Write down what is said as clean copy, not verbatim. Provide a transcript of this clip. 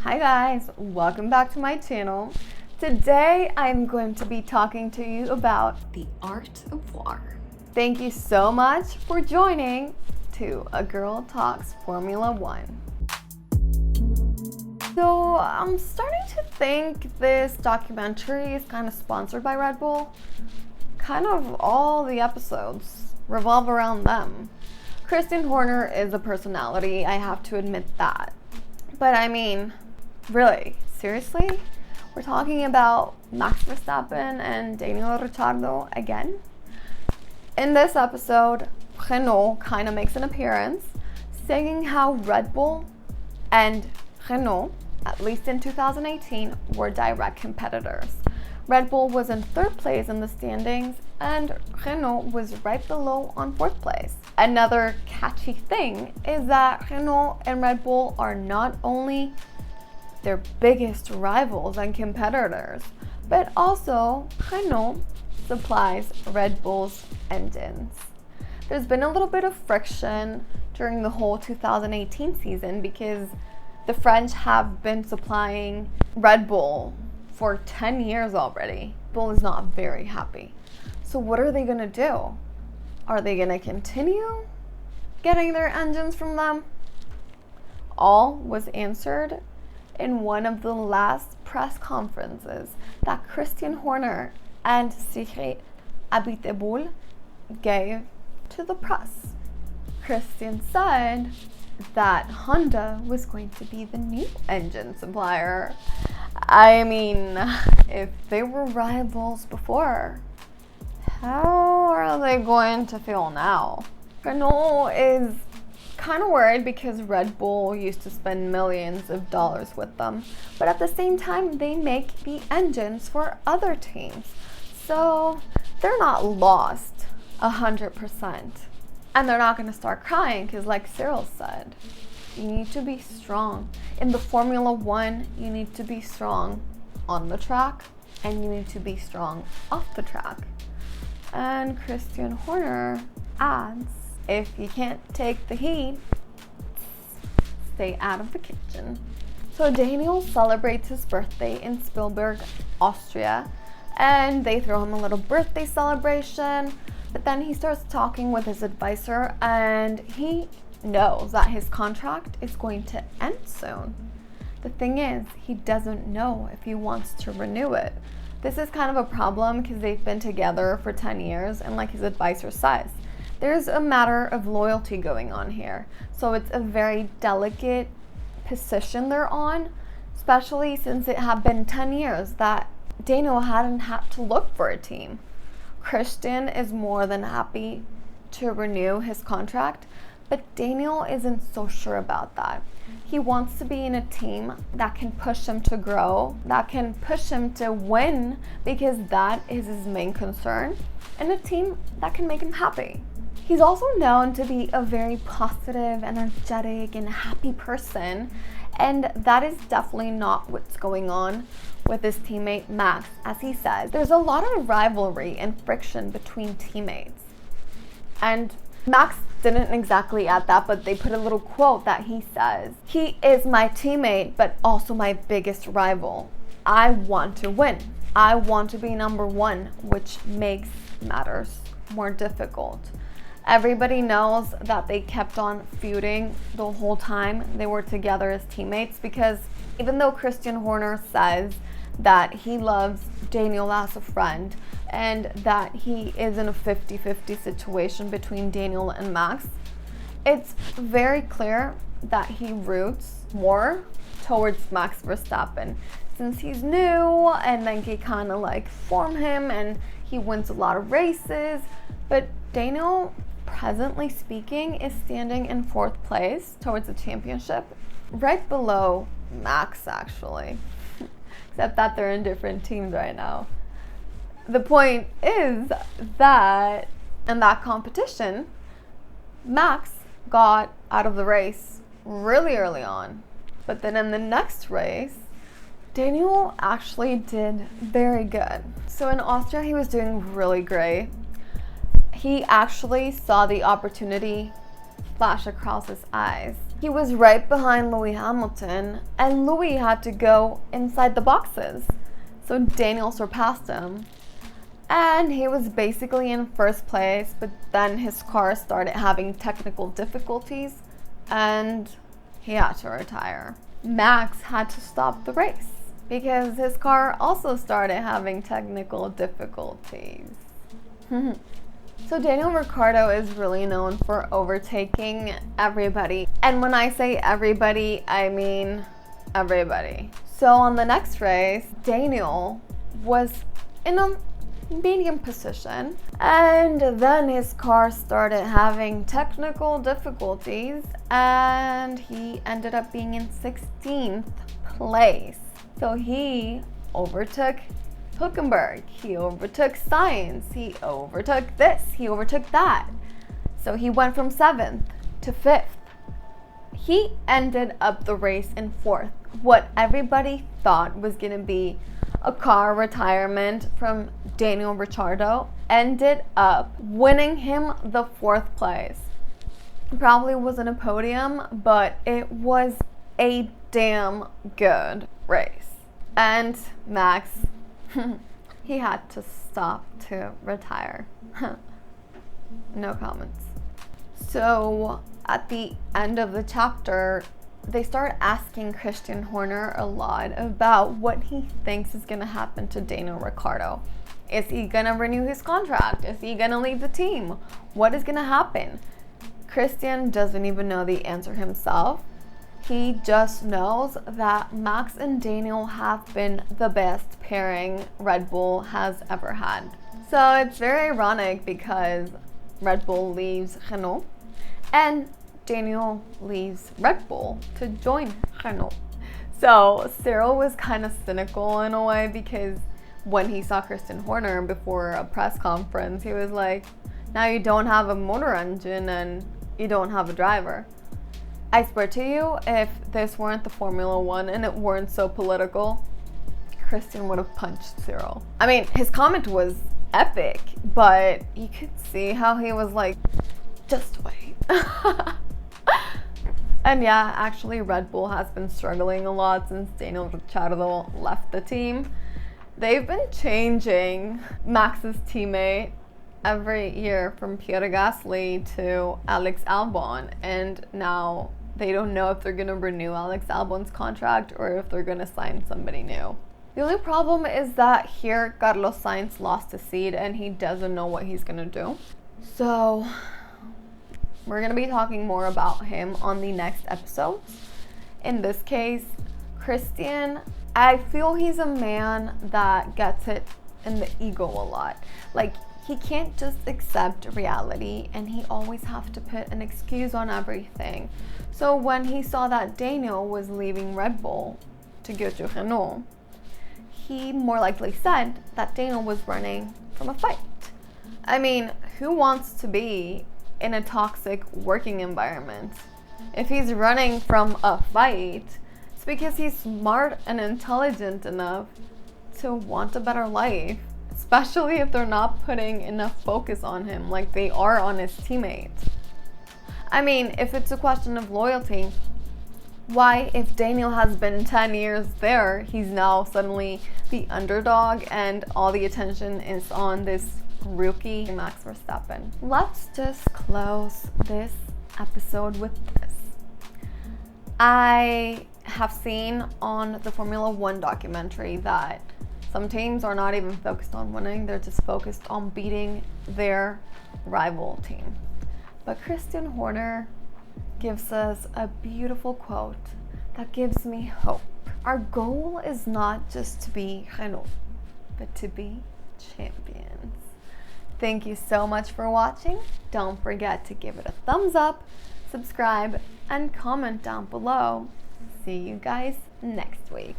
Hi guys, welcome back to my channel. Today I'm going to be talking to you about The art of war. Thank you so much for joining to A Girl Talks Formula One. So I'm starting to think this documentary is kind of sponsored by Red Bull. Kind of all the episodes revolve around them. Christian Horner is a personality, I have to admit that. But I mean, really, seriously? We're talking about Max Verstappen and Daniel Ricciardo again? In this episode, Renault kind of makes an appearance, saying how Red Bull and Renault, at least in 2018, were direct competitors. Red Bull was in third place in the standings, and Renault was right below on fourth place. Another catchy thing is that Renault and Red Bull are not only their biggest rivals and competitors, but also Renault supplies Red Bull's engines. There's been a little bit of friction during the whole 2018 season because the French have been supplying Red Bull for 10 years already. Bull is not very happy. So what are they gonna do? Are they gonna continue getting their engines from them? All was answered in one of the last press conferences that Christian Horner and Sigrid Abiteboul gave to the press. Christian said that Honda was going to be the new engine supplier. I mean, if they were rivals before, how are they going to feel now? Renault is kind of worried because Red Bull used to spend millions of dollars with them, but at the same time they make the engines for other teams, so they're not lost 100%. And they're not going to start crying because, like Cyril said, you need to be strong. In the Formula One, you need to be strong on the track and you need to be strong off the track. And Christian Horner adds, if you can't take the heat, stay out of the kitchen. So Daniel celebrates his birthday in Spielberg, Austria, and they throw him a little birthday celebration. But then he starts talking with his advisor and he knows that his contract is going to end soon. The thing is, he doesn't know if he wants to renew it. This is kind of a problem because they've been together for 10 years and like his advisor says, there's a matter of loyalty going on here. So it's a very delicate position they're on, especially since it had been 10 years that Daniel hadn't had to look for a team. Christian is more than happy to renew his contract, but Daniel isn't so sure about that. He wants to be in a team that can push him to grow, that can push him to win, because that is his main concern, and a team that can make him happy. He's also known to be a very positive, energetic, and happy person, and that is definitely not what's going on with his teammate Max. As he says, there's a lot of rivalry and friction between teammates. And Max didn't exactly add that, but they put a little quote that he says, "He is my teammate, but also my biggest rival. I want to win. I want to be number one," which makes matters more difficult. Everybody knows that they kept on feuding the whole time they were together as teammates, because even though Christian Horner says that he loves Daniel as a friend and that he is in a 50-50 situation between Daniel and Max, it's very clear that he roots more towards Max Verstappen since he's new and then he kind of like form him and he wins a lot of races. But Daniel, presently speaking, is standing in fourth place towards the championship, right below Max actually. Except that they're in different teams right now. The point is that in that competition, Max got out of the race really early on. But then in the next race, Daniel actually did very good. So in Austria, he was doing really great. He actually saw the opportunity flash across his eyes He was right behind Lewis Hamilton, and Lewis had to go inside the boxes. So Daniel surpassed him. And he was basically in first place, but then his car started having technical difficulties, and he had to retire. Max had to stop the race because his car also started having technical difficulties. So Daniel Ricciardo is really known for overtaking everybody. And when I say everybody, I mean everybody. So on the next race, Daniel was in a medium position, and then his car started having technical difficulties, and he ended up being in 16th place. So he overtook Hülkenberg, he overtook Sainz, he overtook this, he overtook that. So he went from 7th to 5th. He ended up the race in 4th. What everybody thought was going to be a car retirement from Daniel Ricciardo ended up winning him the 4th place. Probably wasn't a podium, but it was a damn good race. And Max, he had to stop to retire. No comments. So at the end of the chapter, they start asking Christian Horner a lot about what he thinks is going to happen to Daniel Ricciardo. Is he going to renew his contract? Is he going to leave the team? What is going to happen? Christian doesn't even know the answer himself. He just knows that Max and Daniel have been the best pairing Red Bull has ever had. So it's very ironic because Red Bull leaves Renault and Daniel leaves Red Bull to join Renault. So Cyril was kind of cynical in a way, because when he saw Christian Horner before a press conference, he was like, now you don't have a motor engine and you don't have a driver. I swear to you, if this weren't the Formula One and it weren't so political, Christian would have punched Cyril. I mean, his comment was epic, but you could see how he was like, just wait. And yeah, actually Red Bull has been struggling a lot since Daniel Ricciardo left the team. They've been changing Max's teammate every year from Pierre Gasly to Alex Albon, and now they don't know if they're going to renew Alex Albon's contract or if they're going to sign somebody new. The only problem is that here Carlos Sainz lost a seat and he doesn't know what he's going to do. So we're going to be talking more about him on the next episodes. In this case, Christian, I feel he's a man that gets it in the ego a lot. Like, he can't just accept reality, and he always has to put an excuse on everything. So when he saw that Daniel was leaving Red Bull to go to Renault, he more likely said that Daniel was running from a fight. I mean, who wants to be in a toxic working environment? If he's running from a fight, it's because he's smart and intelligent enough to want a better life, especially if they're not putting enough focus on him like they are on his teammates. I mean, if it's a question of loyalty, why, if Daniel has been 10 years there, he's now suddenly the underdog and all the attention is on this rookie Max Verstappen? Let's just close this episode with this. I have seen on the Formula One documentary that some teams are not even focused on winning, they're just focused on beating their rival team. But Christian Horner gives us a beautiful quote that gives me hope. Our goal is not just to be Renault, but to be champions. Thank you so much for watching. Don't forget to give it a thumbs up, subscribe, and comment down below. See you guys next week.